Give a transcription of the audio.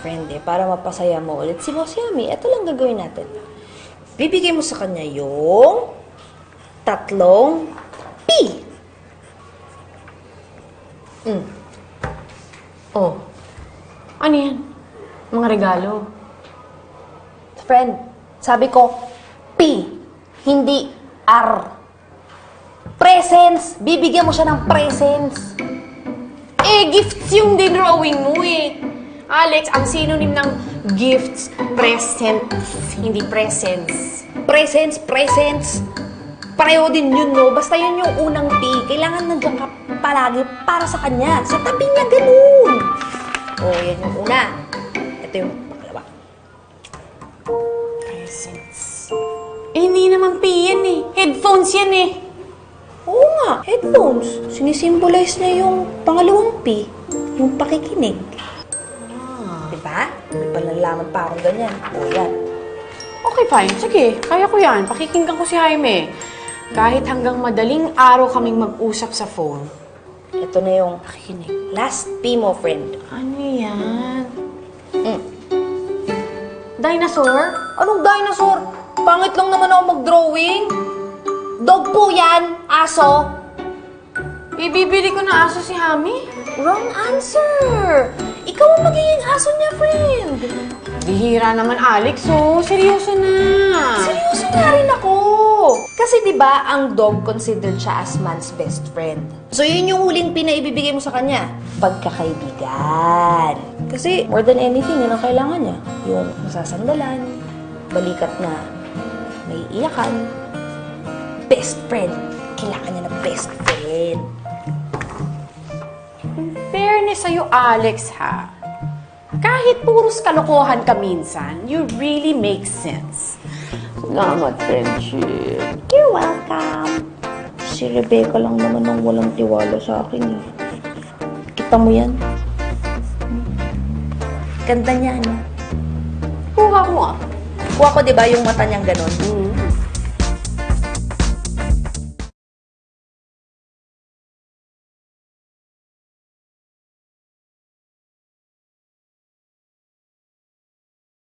friend eh, para mapasaya mo ulit si Boss Yami. Ito lang gagawin natin. Bibigay mo sa kanya yung 3 P. Oh. Ano yan? Mga regalo. Friend, sabi ko, P, hindi R. Presents! Bibigyan mo siya ng presents. Eh, gifts yung dinrawing mo eh. Alex, ang synonym ng gifts, presents, hindi presents. Presents. Pareho din yun, no? Basta yun yung unang P. Kailangan nandiyan ka palagi para sa kanya. Sa tabi niya, ganun. Oh, yan yung una. Ito yung pangalawa. Presents. Eh, hindi naman P yan eh. Headphones yan eh. Oo nga, headphones. Sinisimbolize niya yung pangalawang P. Yung pakikinig. Diba? May palalaman pa akong ganyan. O, yan. Okay, fine. Sige, kaya ko yan. Pakikinggan ko si Jaime. Kahit hanggang madaling araw kaming mag-usap sa phone. Ito na yung pakikinig. Last P mo, friend. Ano yan? Dinosaur? Anong dinosaur? Pangit lang naman ako mag-drawing. Dog po yan, aso. Ibibili ko na aso si Hami? Wrong answer. Ikaw ang magiging aso niya, friend. Bihira naman, Alex. Oh, seryoso na. Seryoso nga rin ako. Kasi di ba ang dog considered siya as man's best friend? So yun yung huling pinaibibigay mo sa kanya. Pagkakaibigan. Kasi more than anything, yun ang kailangan niya. Yung masasandalan, balikat na may iyakan. Best friend. Kailangan niya na best friend. Fairness sa'yo, Alex, ha? Kahit puros kalokohan ka minsan, you really make sense. Salamat, friendship. You're welcome. Si Rebecca lang naman ang walang tiwala sa akin eh. Kita mo yan? Ganda niya, no? Kuha ko ah. Kuha ko, di ba, yung mata niyang ganon?